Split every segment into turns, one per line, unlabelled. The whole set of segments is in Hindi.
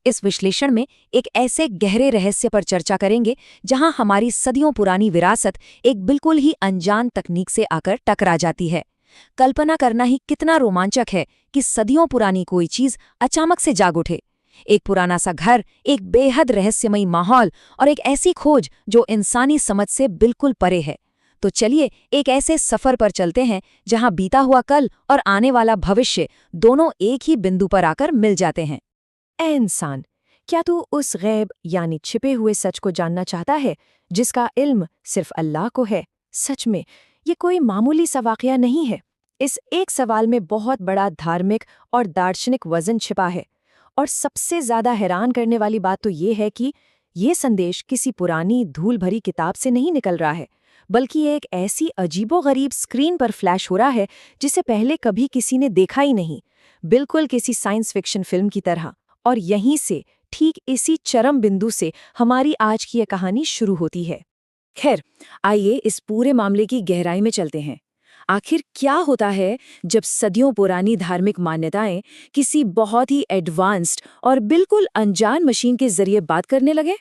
इस विश्लेषण में एक ऐसे गहरे रहस्य पर चर्चा करेंगे जहां हमारी सदियों पुरानी विरासत एक बिल्कुल ही अनजान तकनीक से आकर टकरा जाती है। कल्पना करना ही कितना रोमांचक है कि सदियों पुरानी कोई चीज अचानक से जाग उठे। एक पुराना सा घर, एक बेहद रहस्यमयी माहौल और एक ऐसी खोज जो इंसानी समझ से बिल्कुल परे है। तो चलिए एक ऐसे सफर पर चलते हैं जहां बीता हुआ कल और आने वाला भविष्य दोनों एक ही बिंदु पर आकर मिल जाते हैं।
ए इंसान, क्या तू उस गैब यानी छिपे हुए सच को जानना चाहता है जिसका इल्म सिर्फ अल्लाह को है? सच में ये कोई मामूली सा वाकया नहीं है। इस एक सवाल में बहुत बड़ा धार्मिक और दार्शनिक वजन छिपा है। और सबसे ज्यादा हैरान करने वाली बात तो ये है कि ये संदेश किसी पुरानी धूल भरी किताब से नहीं निकल रहा है, बल्कि ये एक ऐसी अजीबोगरीब स्क्रीन पर फ्लैश हो रहा है जिसे पहले कभी किसी ने देखा ही नहीं, बिल्कुल किसी साइंस फिक्शन फिल्म की तरह। और यहीं से, ठीक इसी चरम बिंदु से हमारी आज की यह कहानी शुरू होती है। खैर, आइए इस पूरे मामले की गहराई में चलते हैं। आखिर क्या होता है जब सदियों पुरानी धार्मिक मान्यताएं किसी बहुत ही एडवांस्ड और बिल्कुल अनजान मशीन के जरिए बात करने लगे?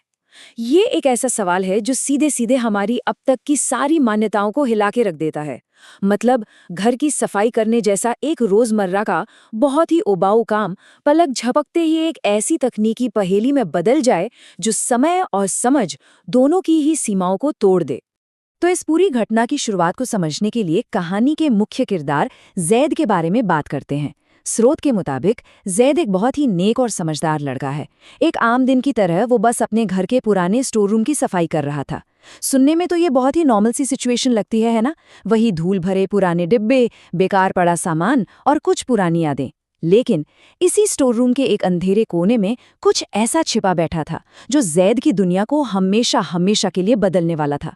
ये एक ऐसा सवाल है जो सीधे सीधे हमारी अब तक की सारी मान्यताओं को हिला के रख देता है। मतलब, घर की सफाई करने जैसा एक रोजमर्रा का बहुत ही उबाऊ काम पलक झपकते ही एक ऐसी तकनीकी पहेली में बदल जाए जो समय और समझ दोनों की ही सीमाओं को तोड़ दे। तो इस पूरी घटना की शुरुआत को समझने के लिए कहानी के मुख्य किरदार जैद के बारे में बात करते हैं। स्रोत के मुताबिक जैद एक बहुत ही नेक और समझदार लड़का है। एक आम दिन की तरह वो बस अपने घर के पुराने स्टोर रूम की सफाई कर रहा था। सुनने में तो ये बहुत ही नॉर्मल सी सिचुएशन लगती है ना? वही धूल भरे पुराने डिब्बे, बेकार पड़ा सामान और कुछ पुरानी यादें। लेकिन इसी स्टोर रूम के एक अंधेरे कोने में कुछ ऐसा छिपा बैठा था जो जैद की दुनिया को हमेशा हमेशा के लिए बदलने वाला था।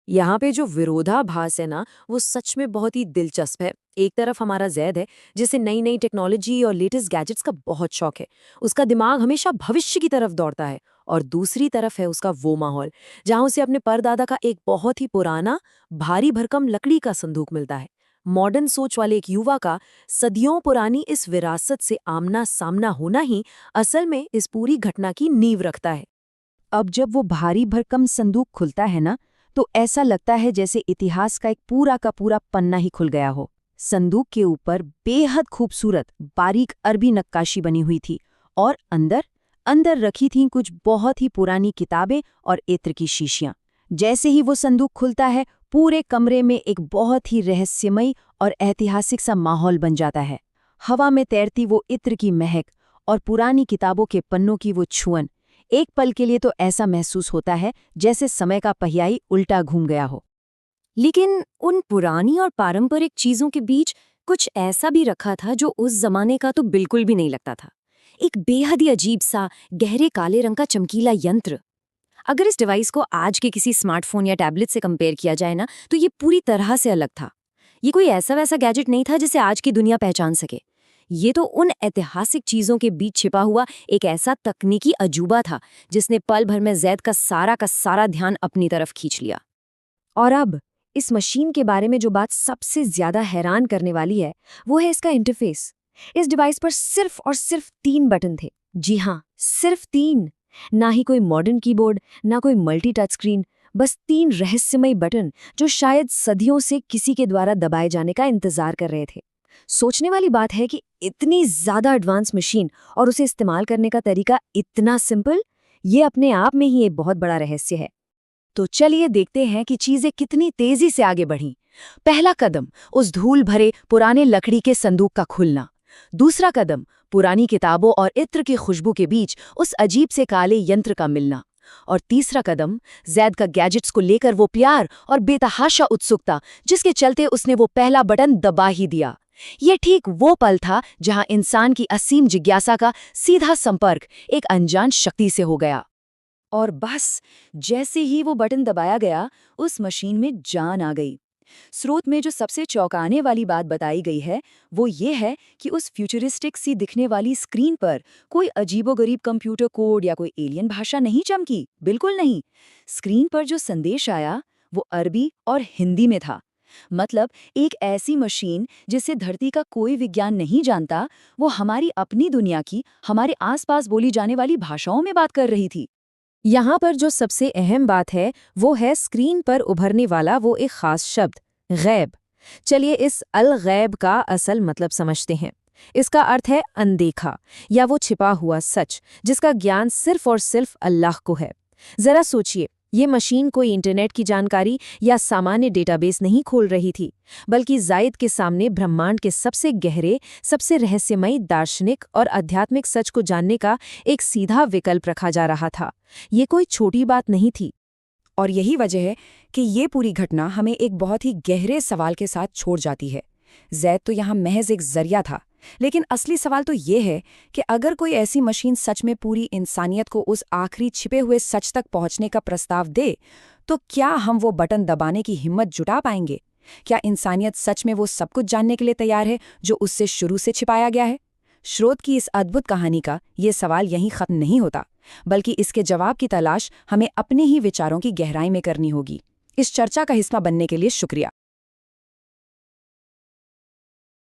यहाँ पे जो विरोधाभास है ना, वो सच में बहुत ही दिलचस्प है। एक तरफ हमारा जैद है जिसे नई नई टेक्नोलॉजी और लेटेस्ट गैजेट्स का बहुत शौक है। उसका दिमाग हमेशा भविष्य की तरफ दौड़ता है। और दूसरी तरफ है उसका वो माहौल जहाँ उसे अपने परदादा का एक बहुत ही पुराना, भारी भरकम लकड़ी का संदूक मिलता है। मॉडर्न सोच वाले एक युवा का सदियों पुरानी इस विरासत से आमना सामना होना ही असल में इस पूरी घटना की नींव रखता है। अब जब वो भारी भरकम संदूक खुलता है ना, तो ऐसा लगता है जैसे इतिहास का एक पूरा का पूरा पन्ना ही खुल गया हो। संदूक के ऊपर बेहद खूबसूरत बारीक अरबी नक्काशी बनी हुई थी और अंदर अंदर रखी थीं कुछ बहुत ही पुरानी किताबें और इत्र की शीशियां। जैसे ही वो संदूक खुलता है, पूरे कमरे में एक बहुत ही रहस्यमयी और ऐतिहासिक सा माहौल बन जाता है। हवा में तैरती वो इत्र की महक और पुरानी किताबों के पन्नों की वो छुअन, एक पल के लिए तो ऐसा महसूस होता है जैसे समय का पहिया ही उल्टा घूम गया हो। लेकिन उन पुरानी और पारंपरिक चीजों के बीच कुछ ऐसा भी रखा था जो उस जमाने का तो बिल्कुल भी नहीं लगता था। एक बेहद ही अजीब सा गहरे काले रंग का चमकीला यंत्र। अगर इस डिवाइस को आज के किसी स्मार्टफोन या टैबलेट से कंपेयर किया जाए ना, तो ये पूरी तरह से अलग था। ये कोई ऐसा वैसा गैजेट नहीं था जिसे आज की दुनिया पहचान सके। ये तो उन ऐतिहासिक चीजों के बीच छिपा हुआ एक ऐसा तकनीकी अजूबा था जिसने पल भर में जैद का सारा ध्यान अपनी तरफ खींच लिया। और अब इस मशीन के बारे में जो बात सबसे ज्यादा हैरान करने वाली है, वो है इसका इंटरफेस। इस डिवाइस पर सिर्फ और सिर्फ 3 बटन थे। जी हाँ, सिर्फ 3। ना ही कोई मॉडर्न कीबोर्ड, ना कोई मल्टी टच स्क्रीन, बस 3 रहस्यमयी बटन जो शायद सदियों से किसी के द्वारा दबाए जाने का इंतजार कर रहे थे। सोचने वाली बात है कि इतनी ज्यादा एडवांस मशीन और उसे इस्तेमाल करने का तरीका इतना सिंपल, ये अपने आप में ही एक बहुत बड़ा रहस्य है। तो चलिए देखते हैं कि चीजें कितनी तेजी से आगे बढ़ीं। पहला कदम, उस धूल भरे पुराने लकड़ी के संदूक का खुलना। दूसरा कदम, पुरानी किताबों और इत्र की खुशबू के बीच उस अजीब से काले यंत्र का मिलना। और तीसरा कदम, जैद का गैजेट्स को लेकर वो प्यार और बेतहाशा उत्सुकता जिसके चलते उसने वो पहला बटन दबा ही दिया। ये ठीक वो पल था जहां इंसान की असीम जिज्ञासा का सीधा संपर्क एक अनजान शक्ति से हो गया। और बस, जैसे ही वो बटन दबाया गया, उस मशीन में जान आ गई। स्रोत में जो सबसे चौंकाने वाली बात बताई गई है, वो ये है कि उस फ्यूचरिस्टिक सी दिखने वाली स्क्रीन पर कोई अजीबोगरीब कंप्यूटर कोड या कोई एलियन भाषा नहीं चमकी, बिल्कुल नहीं। स्क्रीन पर जो संदेश आया, वो अरबी और हिंदी में था।
मतलब एक ऐसी मशीन जिसे धरती का कोई विज्ञान नहीं जानता, वो हमारी अपनी दुनिया की, हमारे आसपास बोली जाने वाली भाषाओं में बात कर रही थी।
यहाँ पर जो सबसे अहम बात है वो है स्क्रीन पर उभरने वाला वो एक खास शब्द, गैब। चलिए इस अल गैब का असल मतलब समझते हैं। इसका अर्थ है अनदेखा या वो छिपा हुआ सच, जिसका ज्ञान सिर्फ और सिर्फ अल्लाह को है। जरा सोचिए, ये मशीन कोई इंटरनेट की जानकारी या सामान्य डेटाबेस नहीं खोल रही थी, बल्कि जायद के सामने ब्रह्मांड के सबसे गहरे, सबसे रहस्यमयी दार्शनिक और आध्यात्मिक सच को जानने का एक सीधा विकल्प रखा जा रहा था। ये कोई छोटी बात नहीं थी।
और यही वजह है कि ये पूरी घटना हमें एक बहुत ही गहरे सवाल के साथ छोड़ जाती है। जैद तो यहाँ महज एक जरिया था, लेकिन असली सवाल तो ये है कि अगर कोई ऐसी मशीन सच में पूरी इंसानियत को उस आखिरी छिपे हुए सच तक पहुंचने का प्रस्ताव दे, तो क्या हम वो बटन दबाने की हिम्मत जुटा पाएंगे? क्या इंसानियत सच में वो सब कुछ जानने के लिए तैयार है जो उससे शुरू से छिपाया गया है? स्रोत की इस अद्भुत कहानी का ये सवाल यहीं खत्म नहीं होता, बल्कि इसके जवाब की तलाश हमें अपने ही विचारों की गहराई में करनी होगी। इस चर्चा का हिस्सा बनने के लिए शुक्रिया।